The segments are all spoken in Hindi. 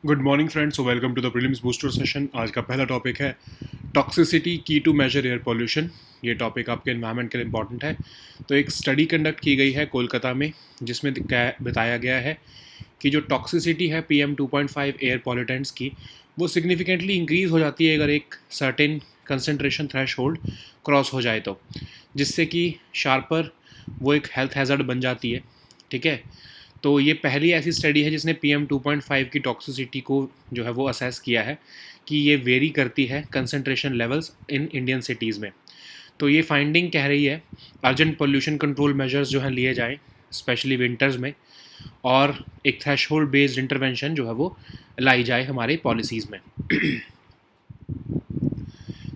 Good morning friends, so welcome to the prelims booster session. आज का पहला टॉपिक है टॉक्सिसिटी की टू मेजर एयर पोल्यूशन। ये टॉपिक आपके एनवायरनमेंट के लिए इंपॉर्टेंट है। तो एक स्टडी कंडक्ट की गई है कोलकाता में, जिसमें बताया गया है कि जो टॉक्सिसिटी है PM2.5 एयर पॉल्यूटेंट्स की, वो सिग्निफिकेंटली इंक्रीज़ हो जाती है अगर एक सर्टेन कंसनट्रेशन थ्रेशोल्ड क्रॉस हो जाए तो, जिससे कि शार्पर वो एक हेल्थ हैज़र्ड बन जाती है। ठीक है, तो ये पहली ऐसी स्टडी है जिसने PM2.5 की टॉक्सिसिटी को जो है वो असेस किया है कि ये वेरी करती है concentration levels in Indian cities में। तो ये फाइंडिंग कह रही है अर्जेंट पोल्यूशन कंट्रोल मेजर्स जो हैं लिए जाएं, स्पेशली विंटर्स में, और एक थ्रेशोल्ड बेस्ड इंटरवेंशन जो है वो लाई जाए हमारे पॉलिसीज़ में।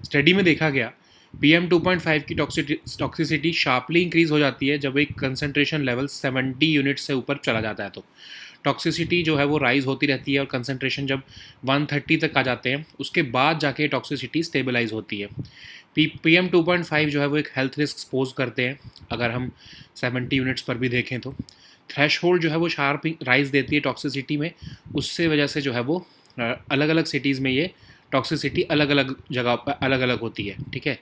स्टडी में देखा गया PM2.5 की टॉक्सिसिटी शार्पली इंक्रीज हो जाती है जब एक कंसंट्रेशन लेवल 70 यूनिट से ऊपर चला जाता है। तो टॉक्सिसिटी जो है वो राइज होती रहती है और कंसंट्रेशन जब 130 तक आ जाते हैं उसके बाद जाके टॉक्सिसिटी स्टेबलाइज होती है। PM2.5 जो है वो एक हेल्थ रिस्क एक्सपोज करते हैं अगर हम 70 यूनिट्स पर भी देखें तो। थ्रेशहोल्ड जो है वो शार्प राइज देती है टॉक्सिसिटी में, उससे वजह से जो है वो अलग अलग सिटीज़ में ये टॉक्सिसिटी अलग अलग जगह पर अलग अलग होती है। ठीक है,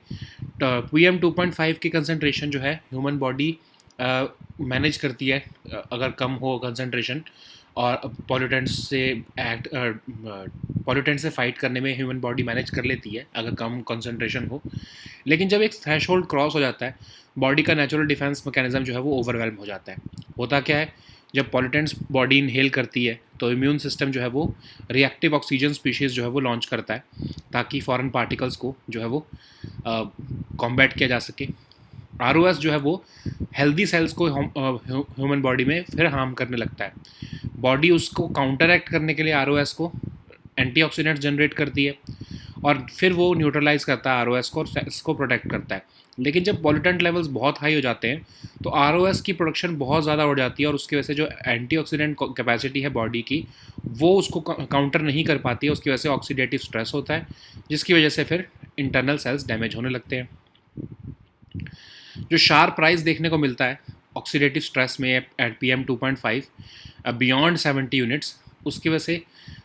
PM2.5 की कंसनट्रेशन जो है ह्यूमन बॉडी मैनेज करती है अगर कम हो कंसनट्रेशन, और पॉल्यूटेंट से फाइट करने में ह्यूमन बॉडी मैनेज कर लेती है अगर कम कंसनट्रेशन हो। लेकिन जब एक थ्रेशहोल्ड क्रॉस हो जाता है, बॉडी का नेचुरल डिफेंस मैकेनिज्म जो है वो ओवरवेल्म हो जाता है। होता क्या है, जब पॉल्यूटेंट्स बॉडी इनहेल करती है तो इम्यून सिस्टम जो है वो रिएक्टिव ऑक्सीजन स्पीशीज़ जो है वो लॉन्च करता है ताकि फॉरेन पार्टिकल्स को जो है वो कॉम्बैट किया जा सके। ROS जो है वो हेल्दी सेल्स को ह्यूमन बॉडी में फिर हार्म करने लगता है। बॉडी उसको काउंटरएक्ट करने के लिए ROS को एंटीऑक्सीडेंट जनरेट करती है और फिर वो न्यूट्रलाइज करता है ROS को और सेल्स को प्रोटेक्ट करता है। लेकिन जब पॉल्यूटेंट लेवल्स बहुत हाई हो जाते हैं तो ROS की प्रोडक्शन बहुत ज़्यादा बढ़ जाती है और उसकी वजह से जो एंटीऑक्सीडेंट कैपेसिटी है बॉडी की वो उसको काउंटर नहीं कर पाती है। उसकी वजह से ऑक्सीडेटिव स्ट्रेस होता है, जिसकी वजह से फिर इंटरनल सेल्स डैमेज होने लगते हैं। जो शार्प राइज देखने को मिलता है ऑक्सीडेटिव स्ट्रेस में एट PM2.5 बियॉन्ड 70 यूनिट्स, उसकी वजह से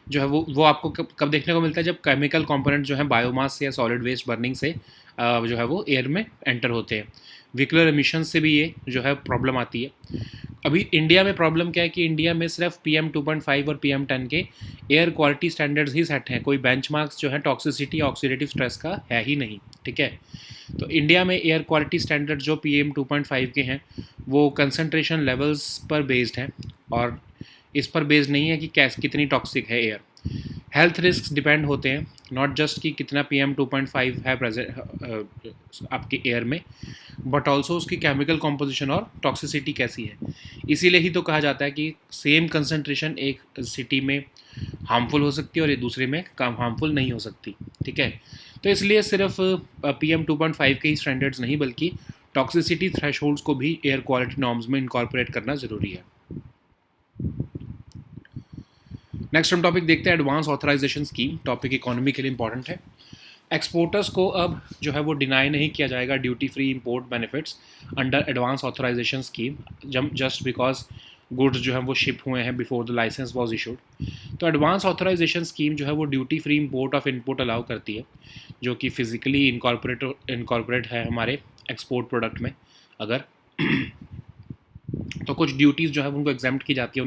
जो है वो आपको कब देखने को मिलता है, जब केमिकल कंपोनेंट जो है बायोमास से या सॉलिड वेस्ट बर्निंग से जो है वो एयर में एंटर होते हैं। व्हीकलर एमिशन से भी ये जो है प्रॉब्लम आती है। अभी इंडिया में प्रॉब्लम क्या है कि इंडिया में सिर्फ PM2.5 और PM10 के एयर क्वालिटी स्टैंडर्ड्स ही सेट हैं, कोई बेंचमार्क्स जो है टॉक्सिसिटी या ऑक्सीडेटिव स्ट्रेस का है ही नहीं। ठीक है, तो इंडिया में एयर क्वालिटी स्टैंडर्ड जो PM2.5 के हैं वो कंसंट्रेशन लेवल्स पर बेस्ड हैं और इस पर बेस्ड नहीं है कि कितनी टॉक्सिक है एयर। हेल्थ रिस्क डिपेंड होते हैं, नॉट जस्ट कि कितना PM2.5 है प्रेजेंट आपके एयर में, बट ऑल्सो उसकी केमिकल कॉम्पोजिशन और टॉक्सिसिटी कैसी है। इसीलिए ही तो कहा जाता है कि सेम कंसंट्रेशन एक सिटी में हार्मफुल हो सकती है और ये दूसरे में कम हार्मफुल नहीं हो सकती। ठीक है, तो इसलिए सिर्फ PM2.5 के ही स्टैंडर्ड्स नहीं बल्कि टॉक्सिसिटी थ्रेशहोल्ड्स को भी एयर क्वालिटी नॉर्म्स में इनकॉर्पोरेट करना ज़रूरी है। नेक्स्ट हम टॉपिक देखते हैं advance authorisation scheme. Topic economy के लिए इंपॉर्टेंट है। एक्सपोर्टर्स को अब जो है वो डिनाई नहीं किया जाएगा duty free import benefits under advance authorisation scheme just because goods जो है वो शिप हुए हैं before the licence was issued. तो एडवांस ऑथराइजेशन स्कीम जो है वो duty free import of input allow करती है जो कि फिजिकली इनकॉर्पोरेट है हमारे एक्सपोर्ट प्रोडक्ट में। अगर तो कुछ ड्यूटीज़ जो है उनको एग्जाम्प्ट की जाती है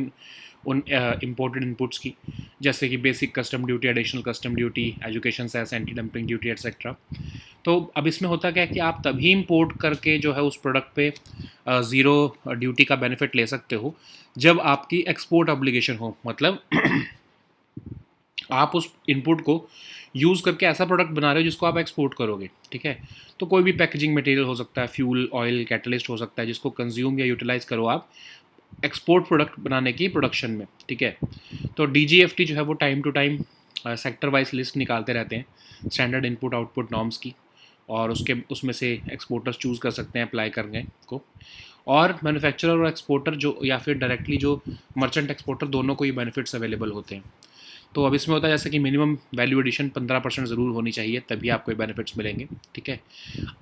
उन इम्पोर्टेड इनपुट्स की, जैसे कि basic custom duty, additional custom duty, education cess, anti dumping duty etcetera. तो अब इसमें होता क्या है कि आप तभी इंपोर्ट करके जो है उस प्रोडक्ट पे ज़ीरो ड्यूटी का बेनिफिट ले सकते हो जब आपकी एक्सपोर्ट ऑब्लिगेशन हो, मतलब आप उस इनपुट को यूज़ करके ऐसा प्रोडक्ट बना रहे हो जिसको आप एक्सपोर्ट करोगे। ठीक है, तो कोई भी पैकेजिंग मटेरियल हो सकता है, फ्यूल, ऑयल, कैटलिस्ट हो सकता है, जिसको कंज्यूम या यूटिलाइज करो आप एक्सपोर्ट प्रोडक्ट बनाने की प्रोडक्शन में। ठीक है, तो DGFT जो है वो time to time sector wise list निकालते रहते हैं स्टैंडर्ड इनपुट आउटपुट नॉर्म्स की, और उसमें से एक्सपोर्टर्स चूज़ कर सकते हैं अप्लाई करने को। और मैन्युफैक्चरर और एक्सपोर्टर जो या फिर डायरेक्टली जो मर्चेंट एक्सपोर्टर, दोनों को ये बेनिफिट्स अवेलेबल होते हैं। तो अब इसमें होता है जैसे कि मिनिमम वैल्यू एडिशन 15% ज़रूर होनी चाहिए, तभी आपको ये बेनिफिट्स मिलेंगे। ठीक है,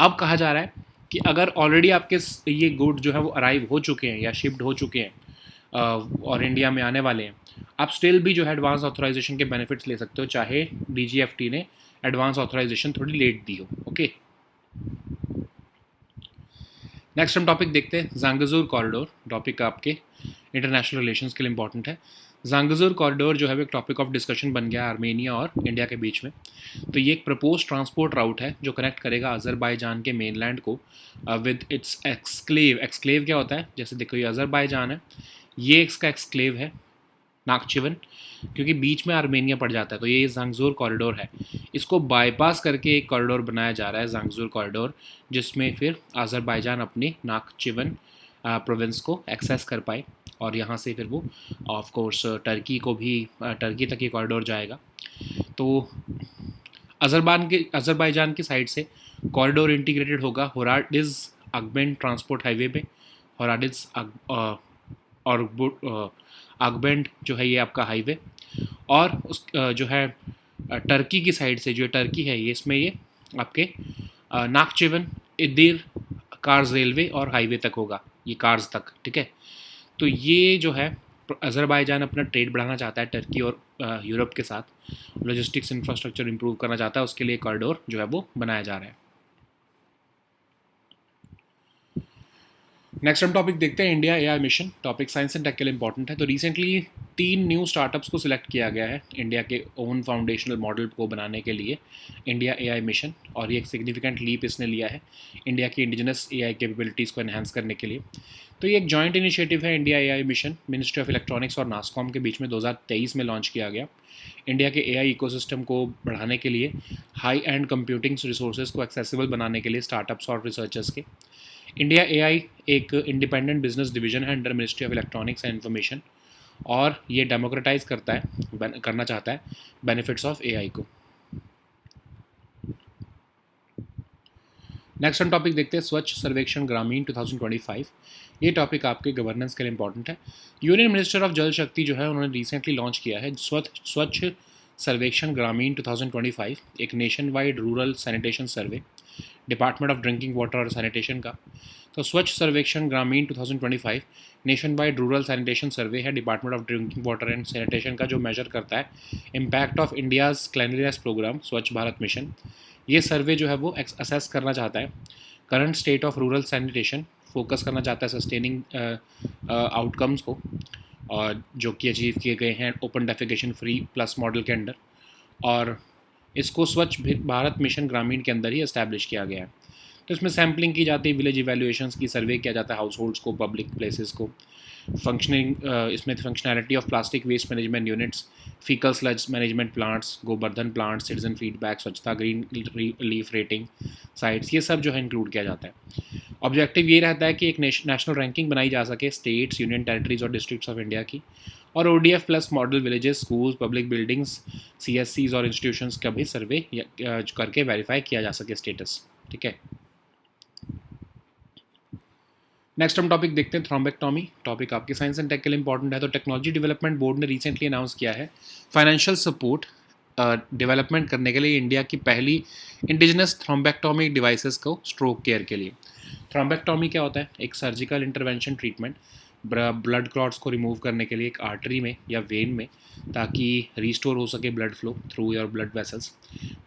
अब कहा जा रहा है कि अगर ऑलरेडी आपके ये गुड जो है वो अराइव हो चुके हैं या शिप्ड हो चुके हैं और इंडिया में आने वाले हैं, आप स्टिल भी जो है एडवांस ऑथराइजेशन के बेनिफिट्स ले सकते हो, चाहे DGFT ने एडवांस ऑथराइजेशन थोड़ी लेट दी हो। ओके, नेक्स्ट हम टॉपिक देखते हैं जांगजूर कॉरिडोर। टॉपिक आपके इंटरनेशनल रिलेशंस के लिए इंपॉर्टेंट है। जांगजूर कॉरिडोर जो है वो एक टॉपिक ऑफ डिस्कशन बन गया आर्मेनिया और इंडिया के बीच में। तो ये एक प्रपोज ट्रांसपोर्ट राउट है जो कनेक्ट करेगा अज़रबाईजान के मेनलैंड को विद इट्स एक्सक्लेव। एक्सक्लेव क्या होता है? जैसे देखो ये अज़रबाईजान है, ये इसका एक्सक्लेव है नाकचिवन, क्योंकि बीच में आर्मेनिया पड़ जाता है। तो ये जांगजूर कॉरिडोर है, इसको बाईपास करके एक कॉरिडोर बनाया जा रहा है जांगजूर कॉरिडोर, जिसमें फिर अज़रबाईजान अपने नाकचिवन प्रोविंस को एक्सेस कर पाए और यहाँ से फिर वो ऑफ कोर्स टर्की को भी टर्की तक ये कॉरिडोर जाएगा। तो अज़रबाईजान की साइड से कॉरिडोर इंटीग्रेटेड होगा होराडिज अकबेंड ट्रांसपोर्ट हाईवे पे। होराडिज और आगबेंड जो है ये आपका हाईवे, और उस जो है टर्की की साइड से, जो टर्की है ये इसमें ये आपके नाकचिवन इदिर कार्स रेलवे और हाईवे तक होगा, ये कार्स तक, ठीक है। तो ये जो है अज़रबाईजान अपना ट्रेड बढ़ाना चाहता है टर्की और यूरोप के साथ, लॉजिस्टिक्स इंफ्रास्ट्रक्चर इंप्रूव करना चाहता है, उसके लिए कॉरिडोर जो है वो बनाया जा रहा है। नेक्स्ट हम टॉपिक देखते हैं India AI mission. Topic science and tech के लिए इंपॉर्टेंट है। तो रिसेंटली 3 न्यू स्टार्टअप्स को सिलेक्ट किया गया है इंडिया के ओन फाउंडेशनल मॉडल को बनाने के लिए, इंडिया AI मिशन, और ये एक सिग्निफिकेंट लीप इसने लिया है इंडिया की इंडिजिनस AI कैपेबिलिटीज़ को एनहांस करने के लिए। तो ये एक जॉइंट इनिशिएटिव है India AI mission, ministry of electronics और नासकॉम के बीच में 2023 में लॉन्च किया गया। इंडिया के AI इकोसिस्टम को बढ़ाने के लिए, हाई एंड कंप्यूटिंग रिसोर्सेज को एक्सेसिबल बनाने के लिए स्टार्टअप्स और रिसर्चर्स के। इंडिया AI एक इंडिपेंडेंट बिजनेस डिवीजन है under ministry of electronics and information, और ये डेमोक्रेटाइज करना चाहता है बेनिफिट्स ऑफ AI को। नेक्स्ट हम टॉपिक देखते हैं स्वच्छ सर्वेक्षण ग्रामीण 2025। ये टॉपिक आपके गवर्नेंस के लिए इंपॉर्टेंट है। यूनियन मिनिस्टर ऑफ जल शक्ति जो है उन्होंने रिसेंटली लॉन्च किया है स्वच्छ सर्वेक्षण ग्रामीण 2025, एक nation wide rural sanitation survey, department of drinking water और सैनिटेशन का। तो Swachh Survekshan Grameen 2025 nation wide rural sanitation survey है department of drinking water and sanitation का, जो मेजर करता है impact of India's cleanliness programme Swachh Bharat mission. ये सर्वे जो है वो असेस करना चाहता है current state of rural sanitation, focus करना चाहता है सस्टेनिंग आउटकम्स को, और जो कि अचीव किए गए हैं open defecation free plus model के अंडर, और इसको स्वच्छ भारत मिशन ग्रामीण के अंदर ही इस्टेब्लिश किया गया है। तो इसमें सैम्पलिंग की जाती है, विलेज इवैल्यूएशंस की, सर्वे किया जाता है हाउस होल्ड्स को, पब्लिक प्लेसेस को, फंक्शनिंग इसमें functionality of plastic waste management units, faecal sludge management plants, Govardhan plants, citizen feedback, स्वच्छता, ग्रीन लीफ रेटिंग साइट्स, ये सब जो है इंक्लूड किया जाता है। ऑब्जेक्टिव ये रहता है कि एक नेशनल रैंकिंग बनाई जा सके स्टेट्स, यूनियन टेरिटरीज और डिस्ट्रिक्ट्स ऑफ इंडिया की, और ODF plus model villages, schools, public buildings, CSCs और इंस्टीट्यूशंस का भी सर्वे करके वेरीफाई किया जा सके स्टेटस, ठीक है। नेक्स्ट हम टॉपिक देखते हैं थ्रोम्बेक्टॉमी। टॉपिक आपके साइंस एंड टेक के लिए इंपॉर्टेंट है। तो टेक्नोलॉजी डेवलपमेंट बोर्ड ने रिसेंटली अनाउंस किया है फाइनेंशियल सपोर्ट डेवलपमेंट करने के लिए इंडिया की पहली इंडिजिनस थ्रोम्बेक्टॉमी डिवाइसेस को स्ट्रोक केयर के लिए। थ्रोम्बेक्टॉमी क्या होता है? एक surgical intervention treatment blood clots को रिमूव करने के लिए एक आर्टरी में या वेन में, ताकि रिस्टोर हो सके blood flow through your blood vessels.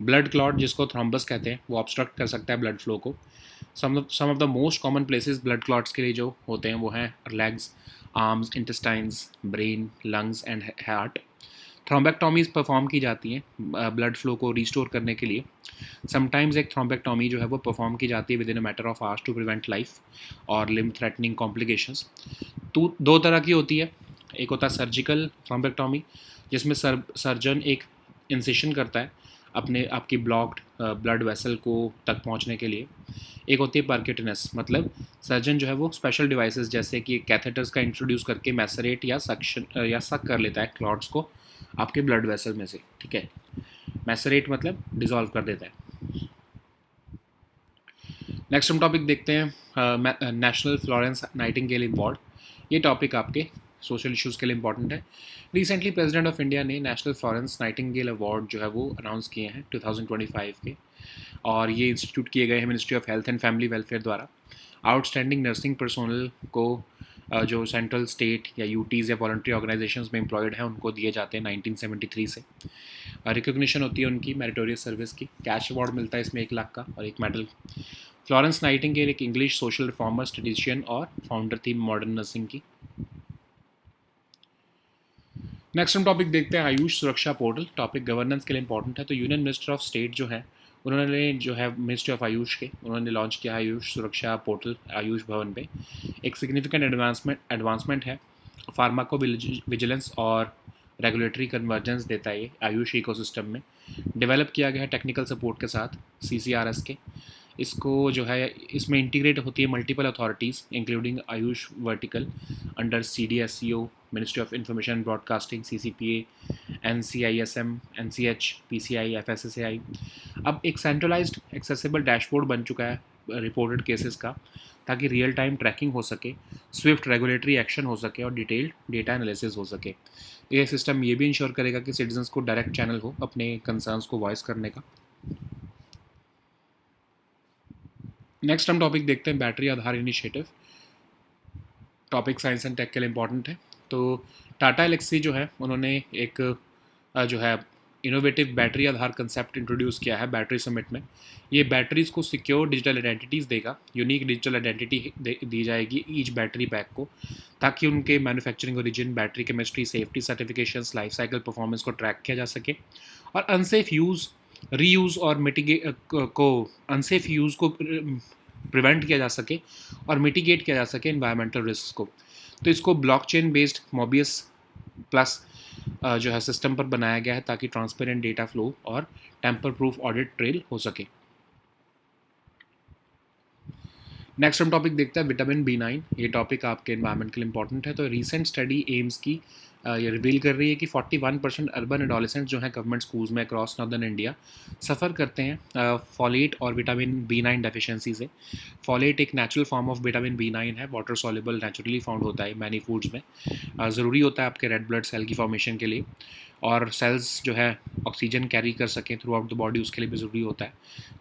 Blood clot जिसको थ्रोम्बस कहते हैं वो ऑब्स्ट्रक्ट कर सकता है ब्लड फ्लो को। Some of the most common places blood clots के लिए जो होते हैं वो हैं legs, arms, intestines, brain, lungs and heart. Thrombectomies perform की जाती हैं ब्लड फ्लो को रिस्टोर करने के लिए। समटाइम्स एक थ्रोम्बेक्टॉमी जो है वो परफॉर्म की जाती है within a matter of hours to prevent life और लिम्ब थ्रेटनिंग कॉम्प्लिकेशंस। तो 2 तरह की होती है, एक होता है सर्जिकल थ्रोम्बेक्टॉमी जिसमें सर्जन एक इंसिशन करता है आपकी ब्लॉक्ड ब्लड वेसल को तक पहुंचने के लिए। एक होती है परक्यूटेनस, मतलब सर्जन जो है वो स्पेशल डिवाइसेस जैसे कि कैथेटर्स का इंट्रोड्यूस करके मैसरेट या सक कर लेता है क्लॉट्स को आपके ब्लड वेसल में से, ठीक है। मैसरेट मतलब डिसॉल्व कर देता है। नेक्स्ट हम टॉपिक देखते हैं नेशनल फ्लोरेंस नाइटिंगेल अवार्ड। ये टॉपिक आपके सोशल इश्यूज़ के लिए इंपॉर्टेंट है। रिसेंटली प्रेसिडेंट ऑफ इंडिया ने नेशनल फ्लोरेंस नाइटिंगेल अवार्ड जो है वो अनाउंस किए हैं 2025 के, और ये इंस्टीट्यूट किए गए हैं ministry of health and family welfare द्वारा। आउटस्टैंडिंग नर्सिंग पर्सोनल को जो सेंट्रल स्टेट या यूटीज़ या वॉलंटरी ऑर्गेनाइजेशंस में एम्प्लॉयड हैं उनको दिए जाते हैं 1973 से। रिकॉग्निशन होती है उनकी मेरिटोरियस सर्विस की, कैश अवार्ड मिलता है इसमें 1 लाख का और एक मेडल। फ्लोरेंस नाइटिंगेल एक इंग्लिश सोशल रिफॉर्मर, स्टैटिस्टिशियन और फाउंडर थी मॉडर्न नर्सिंग की। नेक्स्ट हम टॉपिक देखते हैं आयुष सुरक्षा पोर्टल। टॉपिक गवर्नेंस के लिए इंपॉर्टेंट है। तो यूनियन मिनिस्टर ऑफ स्टेट जो है उन्होंने जो है मिनिस्ट्री ऑफ आयुष के उन्होंने लॉन्च किया आयुष सुरक्षा पोर्टल आयुष भवन पे। एक सिग्निफिकेंट एडवांसमेंट है, फार्माको विजिलेंस और रेगुलेटरी कन्वर्जेंस देता है ये आयुष इकोसिस्टम में। डेवलप किया गया है टेक्निकल सपोर्ट के साथ CCRS के। इसको जो है इसमें इंटीग्रेट होती है multiple authorities including Ayush vertical under CDSCO, ministry of information broadcasting, CCPA, NCISM, NCH, PCI, FSSAI। अब एक सेंट्रलाइज्ड एक्सेसिबल डैशबोर्ड बन चुका है रिपोर्टेड केसेस का, ताकि रियल टाइम ट्रैकिंग हो सके, स्विफ्ट रेगुलेटरी एक्शन हो सके और डिटेल्ड डेटा एनालिसिस हो सके। ये सिस्टम ये भी इंश्योर करेगा कि सिटीजन्स को डायरेक्ट चैनल हो अपने कंसर्न्स को वॉइस करने का। नेक्स्ट हम टॉपिक देखते हैं battery Aadhaar initiative. Topic science and tech के लिए इंपॉर्टेंट है। तो टाटा एलेक्सी जो है उन्होंने एक जो है इनोवेटिव बैटरी आधार कंसेप्ट इंट्रोड्यूस किया है बैटरी समिट में। ये बैटरीज़ को सिक्योर डिजिटल आइडेंटिटीज़ देगा, यूनिक डिजिटल आइडेंटिटी दी जाएगी ईच बैटरी पैक को, ताकि उनके manufacturing origin, battery chemistry, safety certifications, life cycle performance को ट्रैक किया जा सके और अनसेफ यूज़, रीयूज़ और अनसेफ यूज़ को प्रिवेंट किया जा सके और मिटिगेट किया जा सके इन्वायरमेंटल रिस्क को। तो इसको ब्लॉकचेन बेस्ड मोबियस प्लस जो है सिस्टम पर बनाया गया है, ताकि ट्रांसपेरेंट डेटा फ्लो और टेम्पर प्रूफ ऑडिट ट्रेल हो सके। नेक्स्ट हम टॉपिक देखते हैं विटामिन B9। ये टॉपिक आपके एनवायरनमेंट के लिए इंपॉर्टेंट है। तो रीसेंट स्टडी एम्स की ये रिवील कर रही है कि 41% अर्बन एडोलेसेंट जो है गवर्नमेंट स्कूल्स में अक्रॉस नॉर्दर्न इंडिया सफ़र करते हैं फॉलेट और विटामिन B9 डेफिशिएंसी से। फॉलेट एक natural form of vitamin B9 है, वाटर सॉल्युबल, नेचुरली फाउंड होता है मैनी फूड्स में। ज़रूरी होता है आपके रेड ब्लड सेल की फॉर्मेशन के लिए, और सेल्स जो है ऑक्सीजन कैरी कर सकें थ्रू आउट द बॉडी, उसके लिए भी ज़रूरी होता है।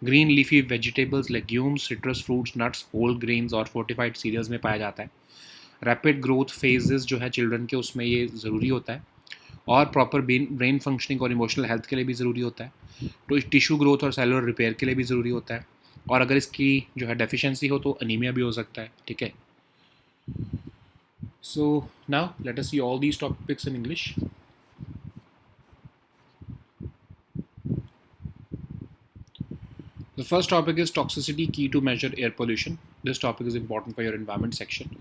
Green leafy vegetables, legumes, citrus fruits, nuts, whole grains और फोर्टिफाइड सीरियल्स में पाया जाता है। रैपिड ग्रोथ फेजेस जो है चिल्ड्रन के, उसमें ये ज़रूरी होता है और प्रॉपर ब्रेन फंक्शनिंग और इमोशनल हेल्थ के लिए भी ज़रूरी होता है। तो टिश्यू ग्रोथ और सेलुलर रिपेयर के लिए भी ज़रूरी होता है, और अगर इसकी जो है डेफिशिएंसी हो तो अनीमिया भी हो सकता है। ठीक है। So now let us see all these topics in English. The first topic is toxicity, key to measure air pollution. This topic is important for your environment section.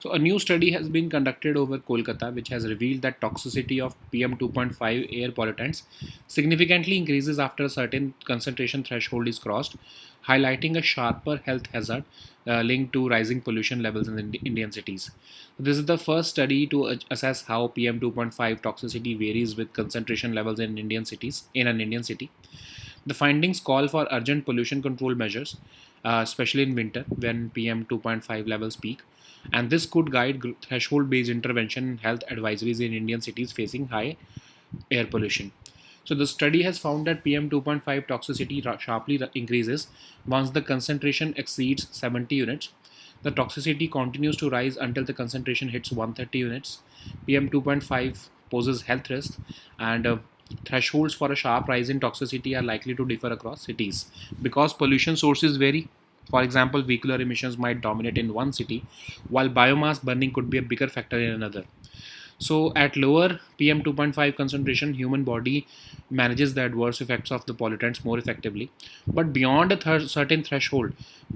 So a new study has been conducted over Kolkata which has revealed that toxicity of PM2.5 air pollutants significantly increases after a certain concentration threshold is crossed, highlighting a sharper health hazard linked to rising pollution levels in the Indian cities. This is the first study to assess how PM2.5 toxicity varies with concentration levels in an Indian city. The findings call for urgent pollution control measures, especially in winter when PM2.5 levels peak, and this could guide threshold-based intervention and health advisories in Indian cities facing high air pollution. So the study has found that PM2.5 toxicity sharply increases once the concentration exceeds 70 units. The toxicity continues to rise until the concentration hits 130 units. PM2.5 poses health risks, and thresholds for a sharp rise in toxicity are likely to differ across cities because pollution sources vary. For example, vehicular emissions might dominate in one city, while biomass burning could be a bigger factor in another. So at lower PM2.5 concentration, human body manages the adverse effects of the pollutants more effectively. But beyond a certain threshold,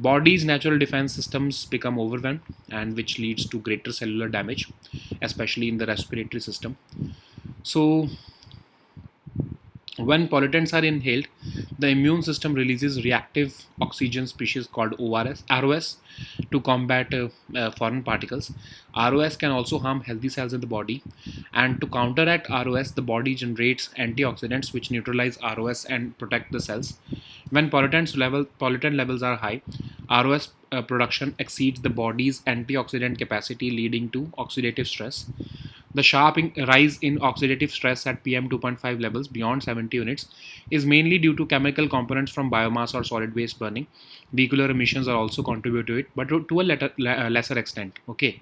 body's natural defense systems become overwhelmed, and which leads to greater cellular damage, especially in the respiratory system. So when pollutants are inhaled, the immune system releases reactive oxygen species called ROS to combat foreign particles. ROS can also harm healthy cells in the body, and to counteract ROS, the body generates antioxidants which neutralize ROS and protect the cells. When pollutant levels are high, ROS production exceeds the body's antioxidant capacity, leading to oxidative stress. The sharp rise in oxidative stress at PM2.5 levels beyond 70 units is mainly due to chemical components from biomass or solid waste burning. Vehicular emissions are also contribute to it, but to a lesser extent. Okay.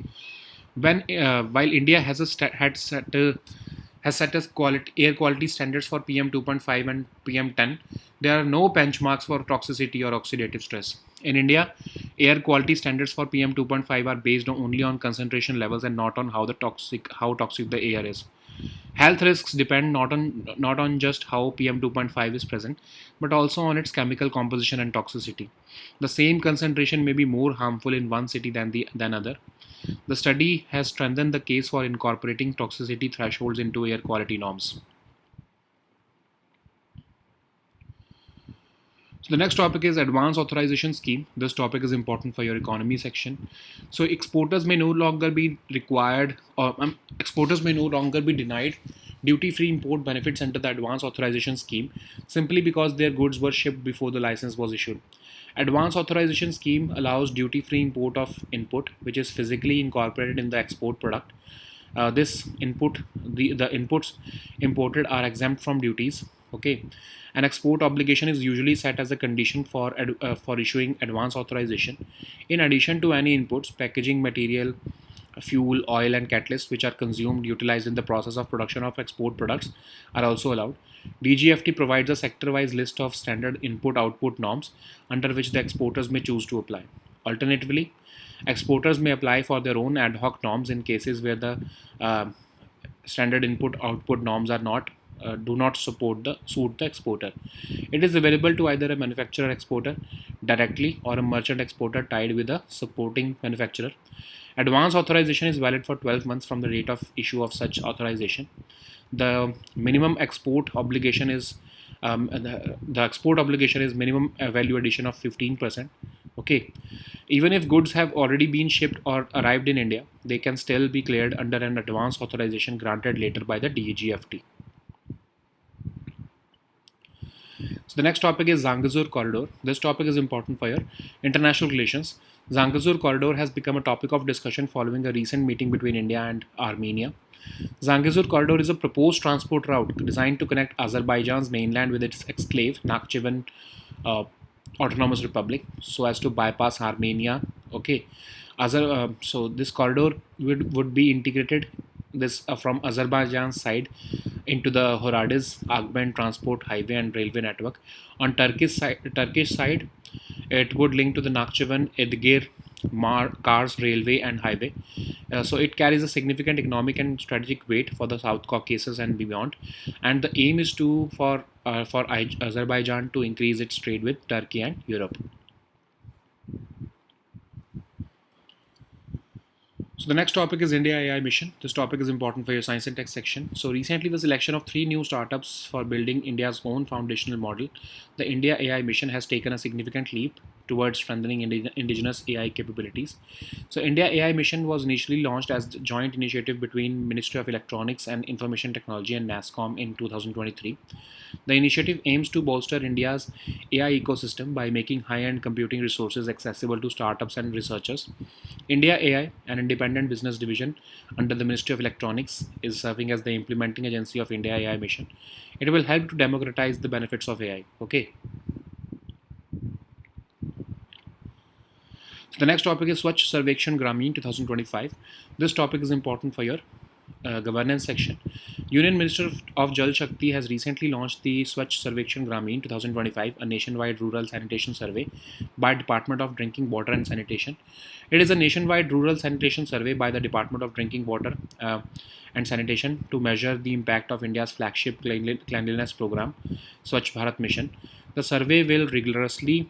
While India has set as air quality standards for PM 2.5 and PM 10, there are no benchmarks for toxicity or oxidative stress. In India, air quality standards for PM 2.5 are based only on concentration levels and not on how toxic the air is. Health risks depend not on just how PM 2.5 is present, but also on its chemical composition and toxicity. The same concentration may be more harmful in one city than other. The study has strengthened the case for incorporating toxicity thresholds into air quality norms. So the next topic is advance authorization scheme. This topic is important for your economy section. So exporters may no longer be required, or exporters may no longer be denied duty-free import benefits under the advance authorization scheme simply because their goods were shipped before the license was issued. Advance authorization scheme allows duty-free import of input which is physically incorporated in the export product. The inputs imported are exempt from duties. Okay, an export obligation is usually set as a condition for issuing advance authorization. In addition to any inputs, packaging material, fuel, oil, and catalysts which are consumed utilized in the process of production of export products are also allowed. DGFT provides a sector-wise list of standard input-output norms under which the exporters may choose to apply. Alternatively, exporters may apply for their own ad hoc norms in cases where the uh, standard input-output norms are not do not suit the exporter. It is available to either a manufacturer exporter directly or a merchant exporter tied with a supporting manufacturer. Advance authorization is valid for 12 months from the date of issue of such authorization. The minimum export obligation is the export obligation is minimum value addition of 15%. Okay, even if goods have already been shipped or arrived in India, they can still be cleared under an advance authorization granted later by the DGFT. So the next topic is Zangezur Corridor. This topic is important for your international relations. Zangezur Corridor has become a topic of discussion following a recent meeting between India and Armenia. Zangezur Corridor is a proposed transport route designed to connect Azerbaijan's mainland with its exclave, Nakhchivan uh, Autonomous Republic, so as to bypass Armenia. Okay, so this corridor would be integrated this from Azerbaijan's side into the Horadiz Agbend transport highway and railway network. On Turkish side, it would link to the Nakhchivan Edgir Kars railway and highway. So it carries a significant economic and strategic weight for the South Caucasus and beyond. And the aim is for Azerbaijan to increase its trade with Turkey and Europe. So the next topic is India AI mission. This topic is important for your science and tech section. So recently the selection of 3 new startups for building India's own foundational model, the India AI mission has taken a significant leap towards strengthening indigenous AI capabilities. So India AI mission was initially launched as a joint initiative between Ministry of Electronics and Information Technology and NASSCOM in 2023. The initiative aims to bolster India's AI ecosystem by making high-end computing resources accessible to startups and researchers. India AI, an independent business division under the Ministry of Electronics, is serving as the implementing agency of India AI mission. It will help to democratize the benefits of AI. Okay. So the next topic is Swachh Sarvekshan Gramin 2025. This topic is important for your governance section. Union Minister of Jal Shakti has recently launched the Swachh Sarvekshan Gramin 2025, a nationwide rural sanitation survey by Department of Drinking Water and Sanitation. It is a nationwide rural sanitation survey by the Department of Drinking Water and Sanitation to measure the impact of India's flagship cleanliness program, Swachh Bharat Mission. The survey will rigorously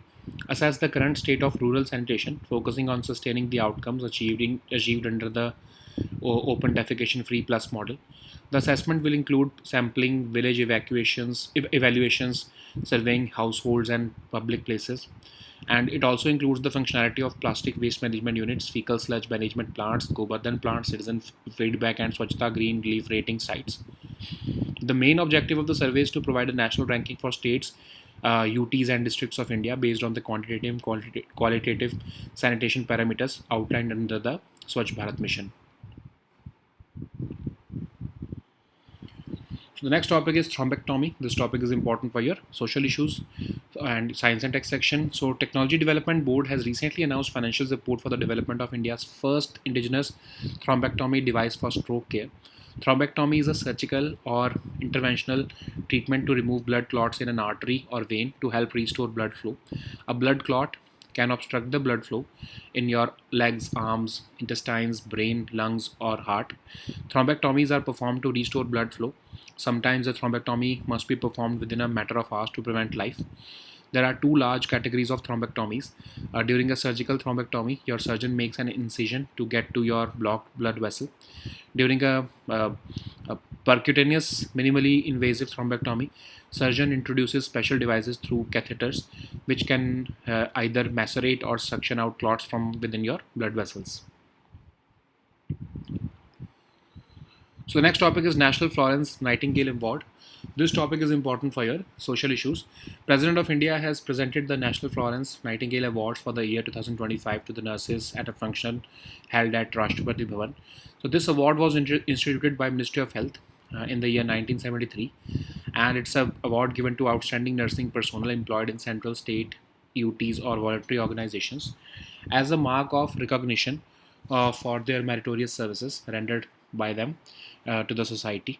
assess the current state of rural sanitation, focusing on sustaining the outcomes achieved under the Open Defecation Free Plus model. The assessment will include sampling, village evaluations, surveying households and public places, and it also includes the functionality of plastic waste management units, fecal sludge management plants, Govardhan plants, citizen feedback, and Swachhta Green Leaf rating sites. The main objective of the survey is to provide a national ranking for states, UTs, and districts of India based on the qualitative sanitation parameters outlined under the Swachh Bharat mission. So the next topic is thrombectomy. This topic is important for your social issues. and Science and Tech section. So, Technology Development Board has recently announced financial support for the development of India's first indigenous thrombectomy device for stroke care. Thrombectomy is a surgical or interventional treatment to remove blood clots in an artery or vein to help restore blood flow. A blood clot can obstruct the blood flow in your legs, arms, intestines, brain, lungs, or heart. Thrombectomies are performed to restore blood flow. Sometimes a thrombectomy must be performed within a matter of hours to prevent life. There are two large categories of thrombectomies. During a surgical thrombectomy, your surgeon makes an incision to get to your blocked blood vessel. During a percutaneous, minimally invasive thrombectomy, surgeon introduces special devices through catheters, which can either macerate or suction out clots from within your blood vessels. So the next topic is National Florence Nightingale Award. This topic is important for your social issues. President of India has presented the National Florence Nightingale Awards for the year 2025 to the nurses at a function held at Rashtrapati Bhavan. So this award was instituted by Ministry of Health in the year 1973, and it's an award given to outstanding nursing personnel employed in central, state, UTs or voluntary organizations as a mark of recognition for their meritorious services rendered by them to the society.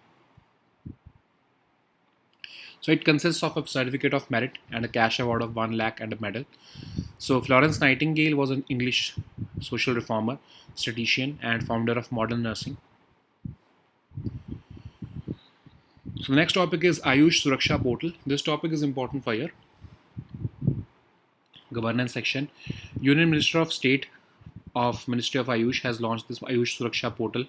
So it consists of a certificate of merit and a cash award of 1 lakh and a medal. So Florence Nightingale was an English social reformer, statistician, and founder of modern nursing. So the next topic is Ayush Suraksha Portal. This topic is important for your governance section. Union Minister of State of Ministry of Ayush has launched this Ayush Suraksha Portal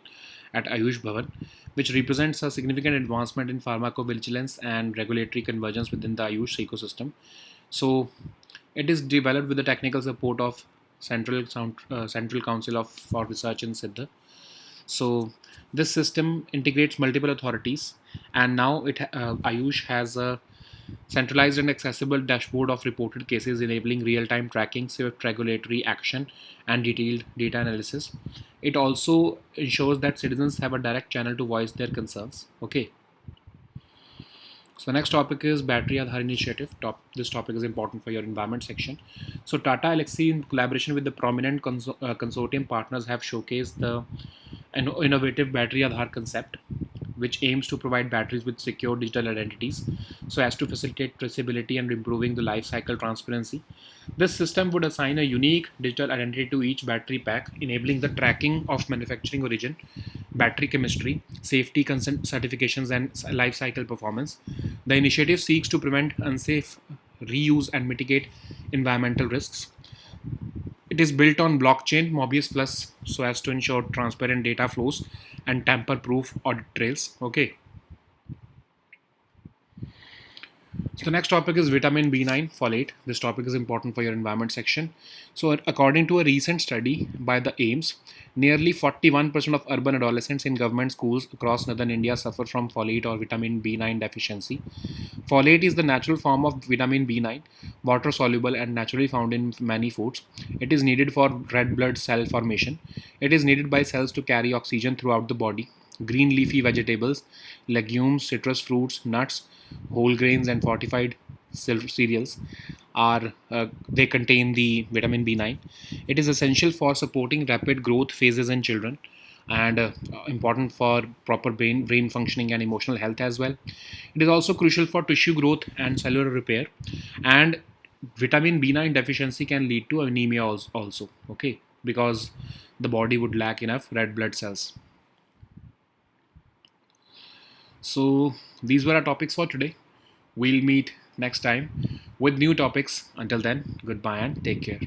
at Ayush Bhavan, which represents a significant advancement in pharmacovigilance and regulatory convergence within the Ayush ecosystem. So, it is developed with the technical support of Central Council for Research in Siddha. So, this system integrates multiple authorities, and now Ayush has a centralized and accessible dashboard of reported cases enabling real-time tracking, swift regulatory action, and detailed data analysis. It also ensures that citizens have a direct channel to voice their concerns. Okay. So the next topic is Battery Aadhaar Initiative. This topic is important for your environment section. So Tata Elxsi, in collaboration with the prominent consortium partners, have showcased the innovative Battery Aadhaar concept, which aims to provide batteries with secure digital identities so as to facilitate traceability and improving the life cycle transparency. This system would assign a unique digital identity to each battery pack, enabling the tracking of manufacturing origin, battery chemistry, safety consent certifications, and life cycle performance. The initiative seeks to prevent unsafe reuse and mitigate environmental risks. It is built on blockchain Mobius Plus so as to ensure transparent data flows and tamper-proof audit trails. Okay. So the next topic is vitamin B9 folate. This topic is important for your environment section. So according to a recent study by the AIMS, nearly 41% of urban adolescents in government schools across northern India suffer from folate or vitamin B9 deficiency. Folate is the natural form of vitamin B9, water soluble and naturally found in many foods. It is needed for red blood cell formation. It is needed by cells to carry oxygen throughout the body. Green leafy vegetables, legumes, citrus fruits, nuts, whole grains, and fortified cereals they contain the vitamin B9. It is essential for supporting rapid growth phases in children and important for proper brain functioning and emotional health as well. It is also crucial for tissue growth and cellular repair, and vitamin B9 deficiency can lead to anemia also, okay, because the body would lack enough red blood cells. So these were our topics for today. We'll meet next time with new topics. Until then, goodbye and take care.